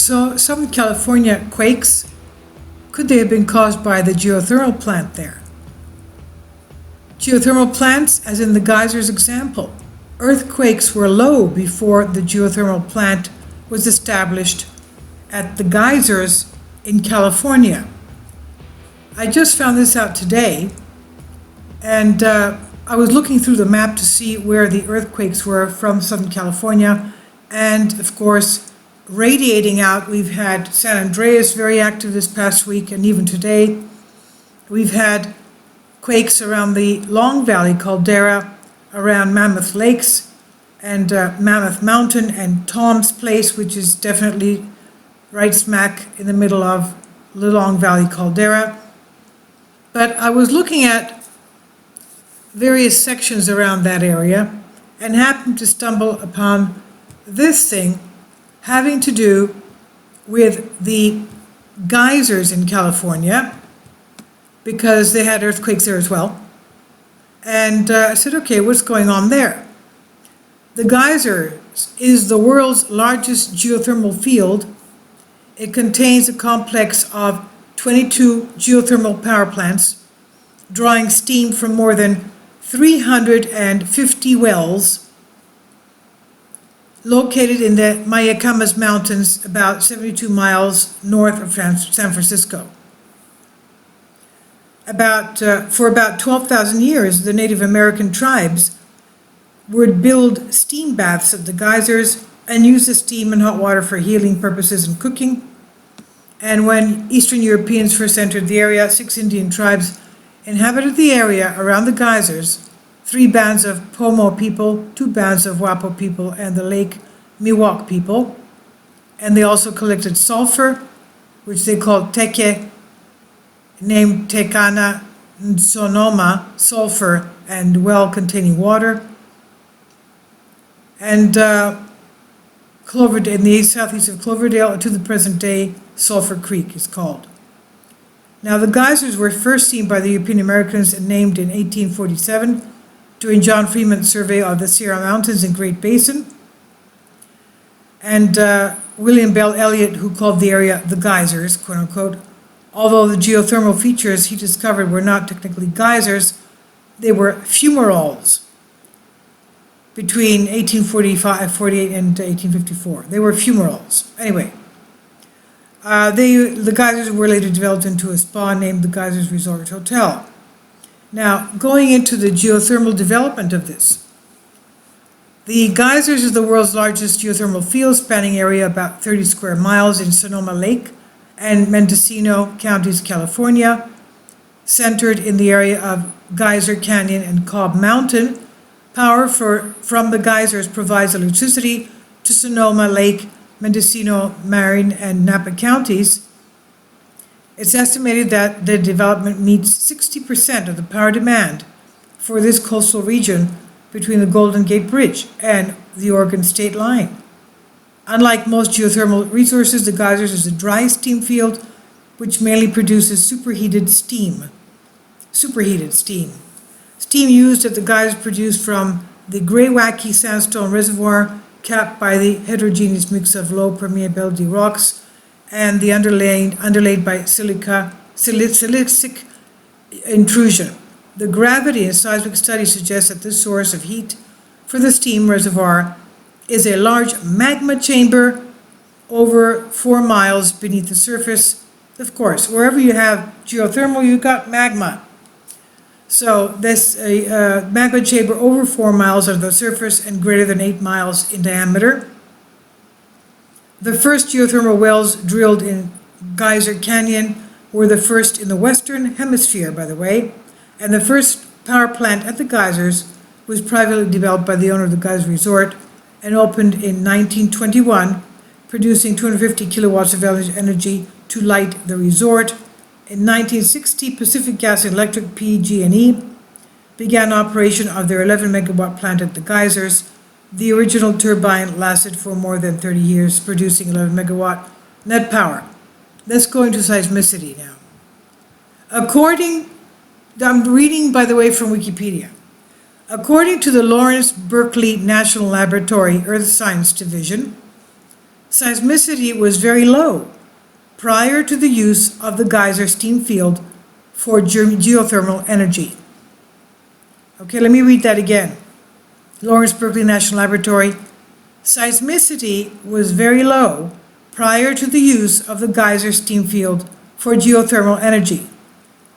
So Southern California quakes, could they have been caused by the geothermal plant there? Geothermal plants, as in the Geysers example. Earthquakes were low before the geothermal plant was established at the Geysers in California. I just found this out today, and I was looking through the map to see where the earthquakes were from Southern California, and of course, radiating out, we've had San Andreas very active this past week, and even today. We've had quakes around the Long Valley caldera, around Mammoth Lakes, and Mammoth Mountain, and Tom's Place, which is definitely right smack in the middle of the Long Valley caldera. But I was looking at various sections around that area and happened to stumble upon this thing having to do with the geysers in California, because they had earthquakes there as well. And I said, okay, what's going on there? The Geysers is the world's largest geothermal field. It contains a complex of 22 geothermal power plants, drawing steam from more than 350 wells located in the Marianas Mountains, about 72 miles north of San Francisco. For about 12,000 years, the Native American tribes would build steam baths at the geysers and use the steam and hot water for healing purposes and cooking. And when Eastern Europeans first entered the area, 6 Indian tribes inhabited the area around the geysers, 3 bands of Pomo people, 2 bands of Wapo people, and the Lake Miwok people. And they also collected sulfur, which they called teke, named Tekana Sonoma, sulfur and well-containing water. And Cloverdale, in the southeast of Cloverdale, to the present day, Sulphur Creek is called. Now, the geysers were first seen by the European Americans and named in 1847 during John Freeman's survey of the Sierra Mountains and Great Basin. And William Bell Elliott, who called the area the geysers, quote unquote, although the geothermal features he discovered were not technically geysers, they were fumaroles between 1848 and 1854. They were fumaroles. Anyway, the geysers were later developed into a spa named the Geysers Resort Hotel. Now, going into the geothermal development of this, the geysers is the world's largest geothermal field, spanning area about 30 square miles in Sonoma Lake and Mendocino counties, California, centered in the area of Geyser Canyon and Cobb Mountain. Power from the geysers provides electricity to Sonoma Lake, Mendocino, Marin, and Napa counties. It's estimated that the development meets 60% of the power demand for this coastal region between the Golden Gate Bridge and the Oregon state line. Unlike most geothermal resources, the geysers is a dry steam field which mainly produces superheated steam. Steam used at the geysers produced from the Greywacke sandstone reservoir, capped by the heterogeneous mix of low permeability rocks and the underlaid by silicic intrusion. The gravity and seismic studies suggest that this source of heat for the steam reservoir is a large magma chamber over 4 miles beneath the surface. Of course, wherever you have geothermal, you've got magma. So this magma chamber over 4 miles of the surface and greater than 8 miles in diameter. The first geothermal wells drilled in Geyser Canyon were the first in the Western Hemisphere, by the way, and the first power plant at the geysers was privately developed by the owner of the Geyser Resort and opened in 1921, producing 250 kilowatts of energy to light the resort. In 1960, Pacific Gas and Electric, PG&E, began operation of their 11 megawatt plant at the geysers. The original turbine lasted for more than 30 years, producing 11 megawatt net power. Let's go into seismicity now. I'm reading, by the way, from Wikipedia. According to the Lawrence Berkeley National Laboratory Earth Science Division, Seismicity was very low prior to the use of the geyser steam field for geothermal energy. Okay, let me read that again. Lawrence Berkeley National Laboratory. Seismicity was very low prior to the use of the geyser steam field for geothermal energy,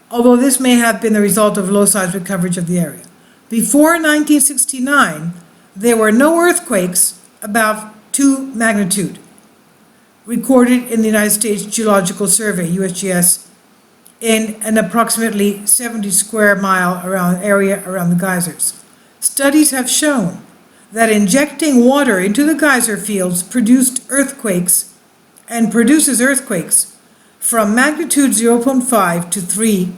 although this may have been the result of low seismic coverage of the area. Before 1969, there were no earthquakes above 2 magnitude recorded in the United States Geological Survey, USGS, in an approximately 70 square mile area around the geysers. Studies have shown that injecting water into the geyser fields produces earthquakes from magnitude 0.5 to 3,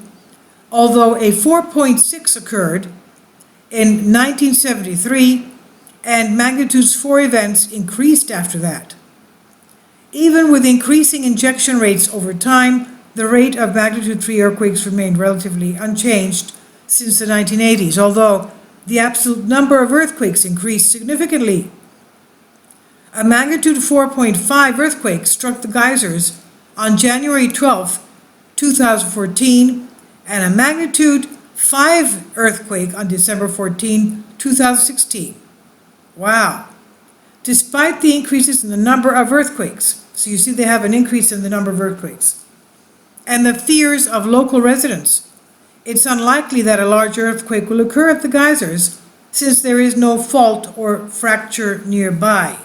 although a 4.6 occurred in 1973 and magnitudes 4 events increased after that. Even with increasing injection rates over time, the rate of magnitude 3 earthquakes remained relatively unchanged since the 1980s, although the absolute number of earthquakes increased significantly. A magnitude 4.5 earthquake struck the geysers on January 12, 2014, and a magnitude 5 earthquake on December 14, 2016. Wow. Despite the increases in the number of earthquakes, so you see they have an increase in the number of earthquakes, and the fears of local residents, it's unlikely that a large earthquake will occur at the geysers since there is no fault or fracture nearby.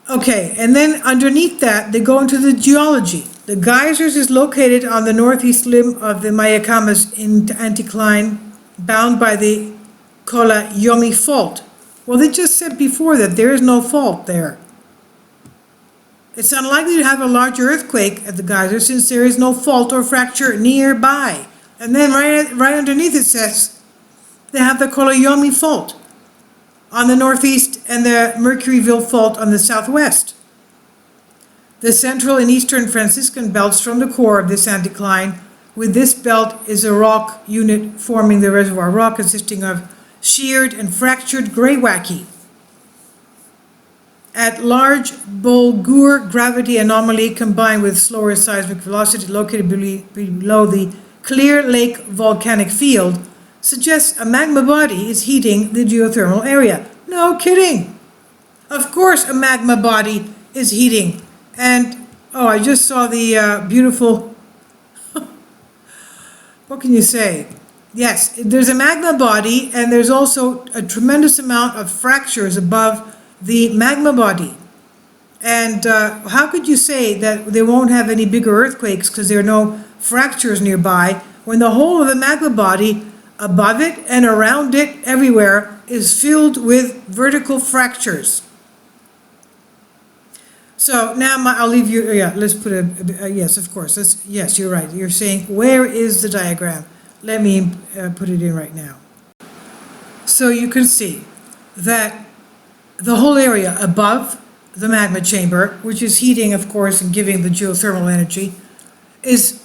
Okay, and then underneath that, they go into the geology. The geysers is located on the northeast limb of the Marianas anticline, bound by the Yomi Fault. Well, they just said before that there is no fault there. It's unlikely to have a larger earthquake at the geyser since there is no fault or fracture nearby. And then right underneath it says they have the Yomi Fault on the northeast and the Mercuryville Fault on the southwest. The central and eastern Franciscan belts from the core of this anticline. With this belt is a rock unit forming the reservoir rock consisting of sheared and fractured greywacke. At large Bulgur gravity anomaly combined with slower seismic velocity located below the Clear Lake volcanic field suggests a magma body is heating the geothermal area. No kidding! Of course a magma body is heating. And, oh, I just saw the beautiful, what can you say? Yes, there's a magma body and there's also a tremendous amount of fractures above the magma body. And how could you say that they won't have any bigger earthquakes because there are no fractures nearby when the whole of the magma body above it and around it everywhere is filled with vertical fractures? So now I'll leave you, let's put yes, of course, yes, you're right. You're saying, where is the diagram? Let me put it in right now. So you can see that the whole area above the magma chamber, which is heating, of course, and giving the geothermal energy, is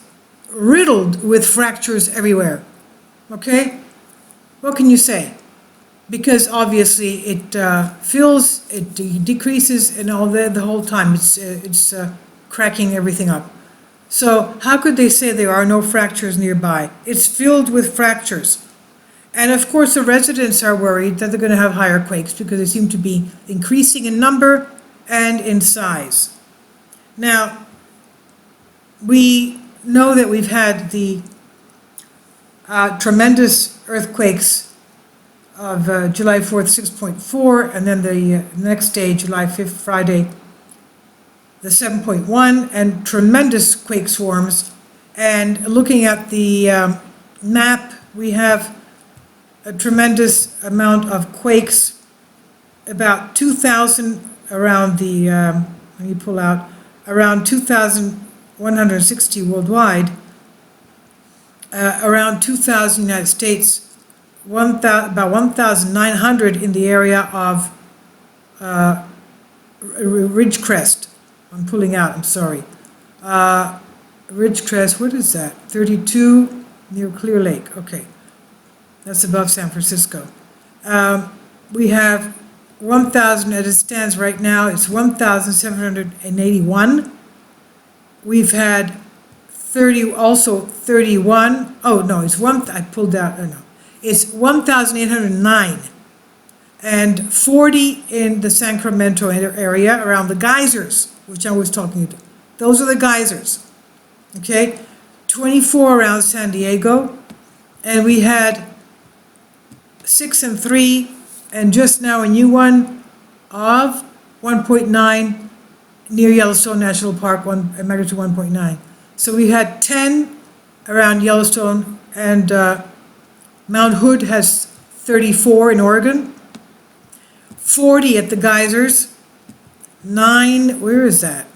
riddled with fractures everywhere. Okay? What can you say? Because obviously it fills, it decreases, and all the whole time it's cracking everything up. So how could they say there are no fractures nearby? It's filled with fractures. And of course the residents are worried that they're going to have higher quakes because they seem to be increasing in number and in size. Now, we know that we've had the tremendous earthquakes of July 4th, 6.4, and then the next day, July 5th, Friday, the 7.1, and tremendous quake swarms. And looking at the map, we have a tremendous amount of quakes, about 2,000 around the, let me pull out, around 2,160 worldwide, around 2,000 United States, about 1,900 in the area of Ridgecrest. I'm pulling out, I'm sorry. Ridgecrest, what is that? 32 near Clear Lake, okay. That's above San Francisco. We have 1,000 as it stands right now, it's 1,781. We've had 31. Oh, no, it's I pulled out, oh no. It's 1,809. And 40 in the Sacramento area around the geysers, which I was talking about. Those are the geysers, okay? 24 around San Diego, and we had 6 and 3, and just now a new one of 1.9 near Yellowstone National Park, a magnitude 1.9. So we had 10 around Yellowstone, and Mount Hood has 34 in Oregon, 40 at the geysers, 9, where is that?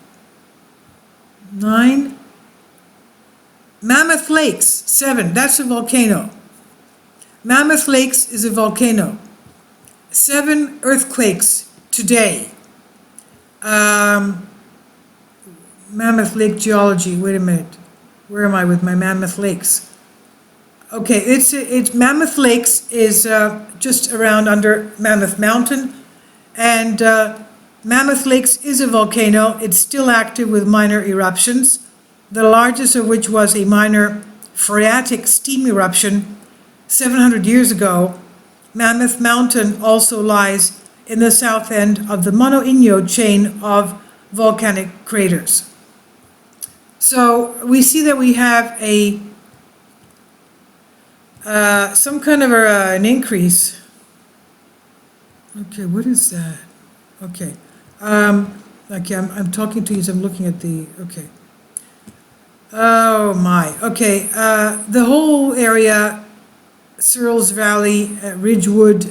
9. Mammoth Lakes, 7, that's a volcano. Mammoth Lakes is a volcano. 7 earthquakes today. Mammoth Lake geology, wait a minute. Where am I with my Mammoth Lakes? Okay, it's Mammoth Lakes is just around under Mammoth Mountain, and Mammoth Lakes is a volcano. It's still active with minor eruptions, the largest of which was a minor phreatic steam eruption 700 years ago. Mammoth Mountain also lies in the south end of the Mono Inyo chain of volcanic craters. So we see that we have some kind of an increase. Okay, what is that? Okay. Okay, I'm talking to you, so I'm looking at the, okay. Oh my, okay, the whole area, Surles Valley, Ridgewood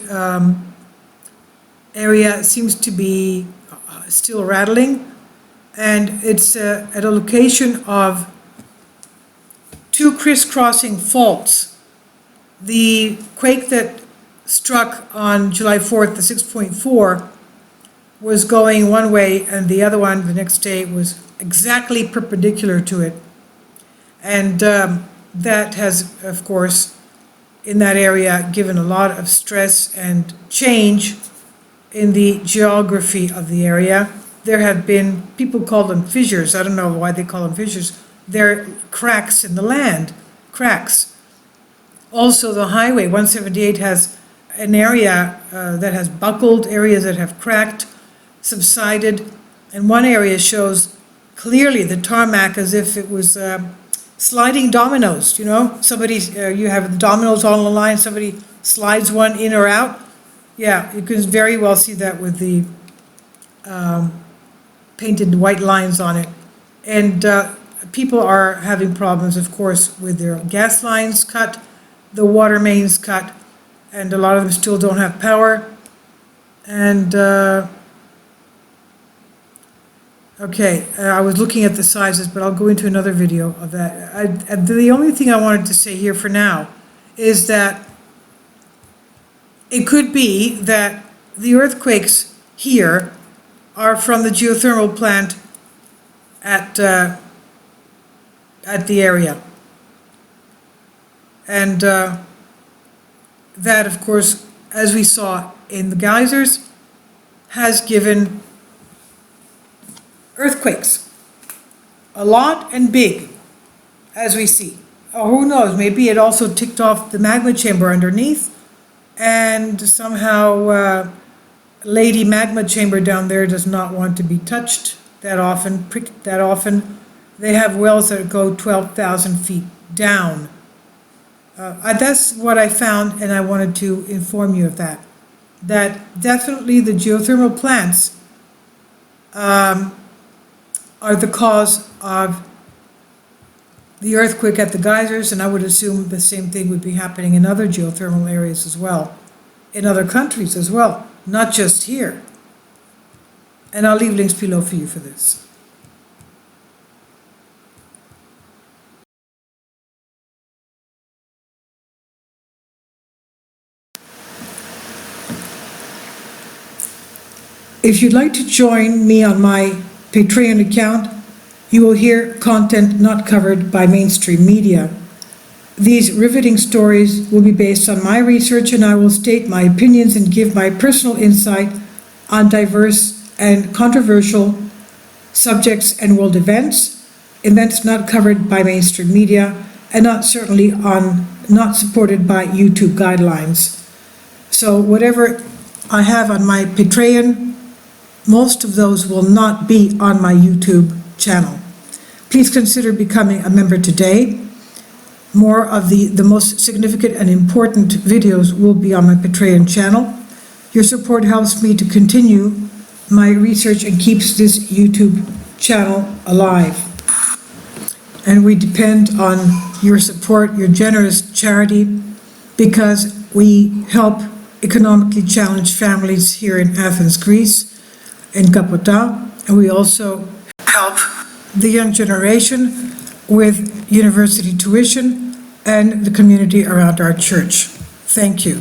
area seems to be still rattling, and it's at a location of 2 crisscrossing faults. The quake that struck on July 4th, the 6.4, was going one way, and the other one the next day was exactly perpendicular to it. And that has, of course, in that area, given a lot of stress and change in the geography of the area. There have been, people call them fissures, I don't know why they call them fissures. They're cracks in the land, cracks. Also, the highway 178 has an area that has buckled, areas that have cracked, subsided, and one area shows clearly the tarmac as if it was sliding dominoes, you know? You have the dominoes all on the line, somebody slides one in or out. Yeah, you can very well see that with the painted white lines on it. And people are having problems, of course, with their gas lines cut, the water mains cut, and a lot of them still don't have power. And okay, I was looking at the sizes, but I'll go into another video of that. The only thing I wanted to say here for now is that it could be that the earthquakes here are from the geothermal plant at the area. And that, of course, as we saw in the geysers, has given earthquakes, a lot and big, as we see. Or who knows, maybe it also ticked off the magma chamber underneath, and somehow Lady Magma Chamber down there does not want to be touched that often, pricked that often. They have wells that go 12,000 feet down. That's what I found, and I wanted to inform you of that. That definitely the geothermal plants are the cause of the earthquake at the geysers, and I would assume the same thing would be happening in other geothermal areas as well, in other countries as well, not just here. And I'll leave links below for you for this. If you'd like to join me on my Patreon account, you will hear content not covered by mainstream media. These riveting stories will be based on my research, and I will state my opinions and give my personal insight on diverse and controversial subjects and world events not covered by mainstream media, and not supported by YouTube guidelines. So whatever I have on my Patreon, most of those will not be on my YouTube channel. Please consider becoming a member today. More of the most significant and important videos will be on my Patreon channel. Your support helps me to continue my research and keeps this YouTube channel alive. And we depend on your support, your generous charity, because we help economically challenged families here in Athens, Greece, in Kapota, and we also help the young generation with university tuition and the community around our church. Thank you.